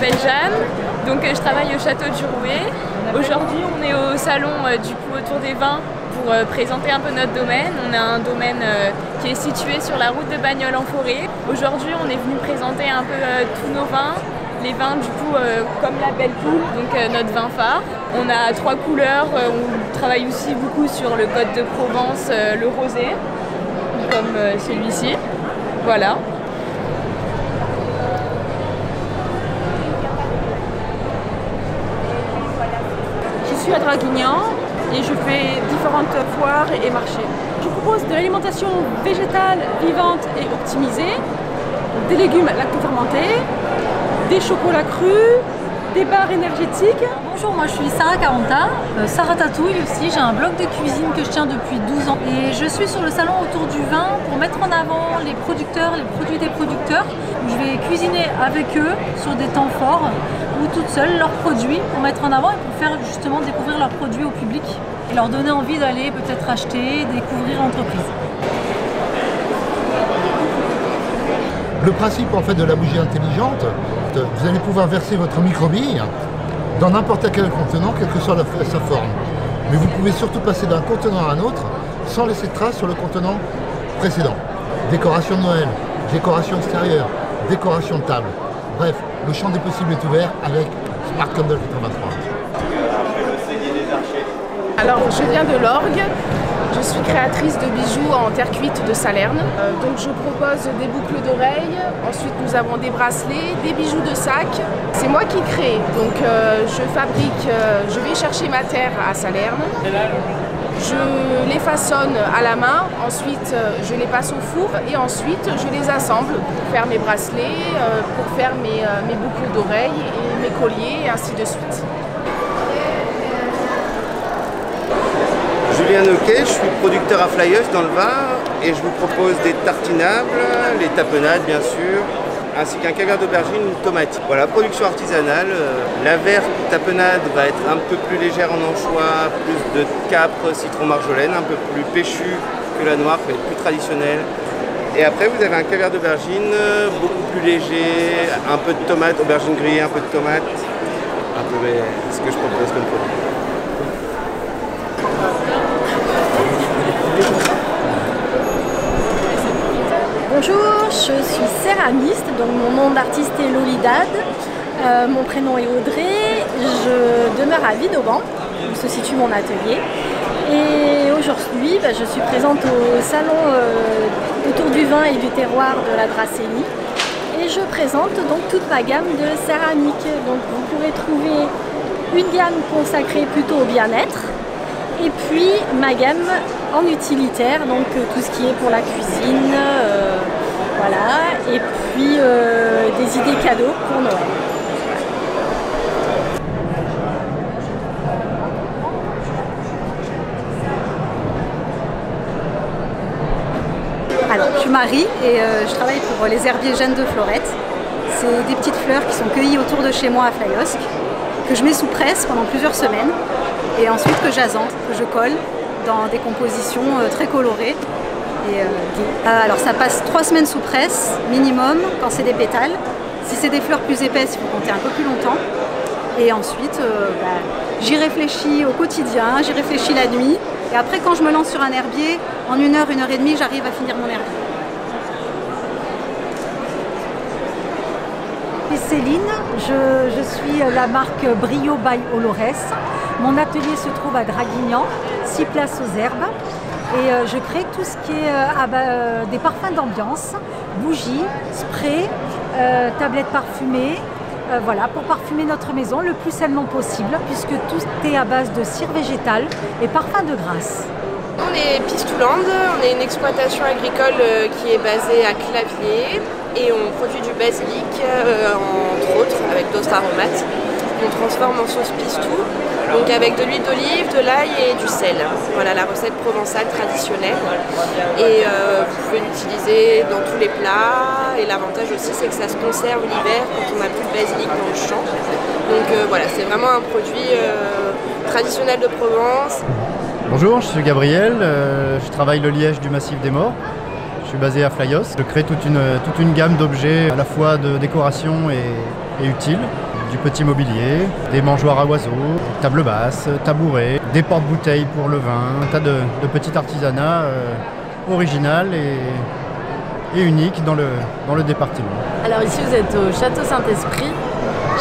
m'appelle Jeanne, donc je travaille au Château du Rouet. Aujourd'hui on est au salon du coup autour des vins pour présenter un peu notre domaine. On a un domaine qui est situé sur la route de Bagnoles en forêt. Aujourd'hui on est venu présenter un peu tous nos vins. Les vins du coup comme la Belle Poule, donc notre vin phare. On a 3 couleurs, on travaille aussi beaucoup sur le Côte de Provence, le rosé, comme celui-ci. Voilà. Je suis à Draguignan et je fais différentes foires et marchés. Je propose de l'alimentation végétale, vivante et optimisée, des légumes lactofermentés, des chocolats crus, des barres énergétiques. Bonjour, moi je suis Sarah Caranta, Sarah Tatouille aussi, j'ai un blog de cuisine que je tiens depuis 12 ans et je suis sur le salon autour du vin pour mettre en avant les producteurs, les produits des producteurs. Je vais cuisiner avec eux sur des temps forts ou toute seule leurs produits pour mettre en avant et pour faire justement découvrir leurs produits au public et leur donner envie d'aller peut-être acheter, découvrir l'entreprise. Le principe en fait de la bougie intelligente, vous allez pouvoir verser votre microbille dans n'importe quel contenant, quelle que soit sa forme. Mais vous pouvez surtout passer d'un contenant à un autre sans laisser de traces sur le contenant précédent. Décoration de Noël, décoration extérieure, décoration de table. Bref, le champ des possibles est ouvert avec Smart Candle 83. Alors, je viens de l'Orgue. Je suis créatrice de bijoux en terre cuite de Salerne. Donc je propose des boucles d'oreilles, ensuite nous avons des bracelets, des bijoux de sac. C'est moi qui crée, donc je fabrique, je vais chercher ma terre à Salerne. Je les façonne à la main, ensuite je les passe au four et ensuite je les assemble pour faire mes bracelets, pour faire mes boucles d'oreilles et mes colliers et ainsi de suite. Julien Noquet, je suis producteur à Flyos dans le Var et je vous propose des tartinables, les tapenades bien sûr, ainsi qu'un caviar d'aubergine, une tomate. Voilà, production artisanale. La verte tapenade va être un peu plus légère en anchois, plus de capre, citron, marjolaine, un peu plus péchu que la noire, qui va être plus traditionnelle. Et après vous avez un caviar d'aubergine beaucoup plus léger, un peu de tomate, aubergine grillée, un peu de tomate. Un peu ce que je propose comme produit. Bonjour, je suis céramiste, donc mon nom d'artiste est Lolidad, mon prénom est Audrey, je demeure à Vidauban, où se situe mon atelier. Et aujourd'hui, je suis présente au salon autour du vin et du terroir de la Dracénie. Et je présente donc toute ma gamme de céramique. Donc vous pourrez trouver une gamme consacrée plutôt au bien-être. Et puis ma gamme en utilitaire, donc tout ce qui est pour la cuisine, voilà, et puis des idées cadeaux pour Noël. Alors, je suis Marie et je travaille pour les herbiers Jeanne de Florette. C'est des petites fleurs qui sont cueillies autour de chez moi à Flyosque, que je mets sous presse pendant plusieurs semaines. Et ensuite que j'azante, que je colle dans des compositions très colorées. Et, alors ça passe 3 semaines sous presse, minimum, quand c'est des pétales. Si c'est des fleurs plus épaisses, il faut compter un peu plus longtemps. Et ensuite, j'y réfléchis au quotidien, j'y réfléchis la nuit. Et après, quand je me lance sur un herbier, en 1 heure, 1 heure et demie, j'arrive à finir mon herbier. Céline, je suis la marque Brio by Olores. Mon atelier se trouve à Draguignan, 6 places aux Herbes. Et je crée tout ce qui est des parfums d'ambiance, bougies, sprays, tablettes parfumées, voilà, pour parfumer notre maison le plus sainement possible, puisque tout est à base de cire végétale et parfums de grâce. On est Pistouland, on est une exploitation agricole qui est basée à Claviers et on produit du basilic, entre autres, avec d'autres aromates. On transforme en sauce pistou, donc avec de l'huile d'olive, de l'ail et du sel. Voilà la recette provençale traditionnelle. Et vous pouvez l'utiliser dans tous les plats. Et l'avantage aussi, c'est que ça se conserve l'hiver quand on n'a plus de basilic dans le champ. Donc voilà, c'est vraiment un produit traditionnel de Provence. Bonjour, je suis Gabriel, je travaille le liège du Massif des Morts. Je suis basé à Flyos. Je crée toute une gamme d'objets à la fois de décoration et utiles. du petit mobilier, des mangeoires à oiseaux, tables basses, tabourets, des porte-bouteilles pour le vin, un tas de petits artisanats original et unique dans le département. Alors ici vous êtes au Château Saint-Esprit,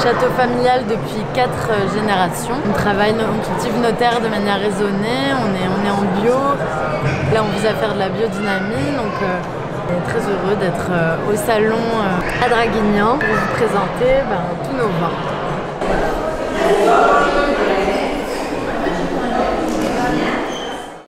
château familial depuis 4 générations. On cultive nos terres de manière raisonnée, on est en bio. Là on vise à faire de la biodynamie, donc on est très heureux d'être au salon à Draguignan pour vous présenter tous nos vins.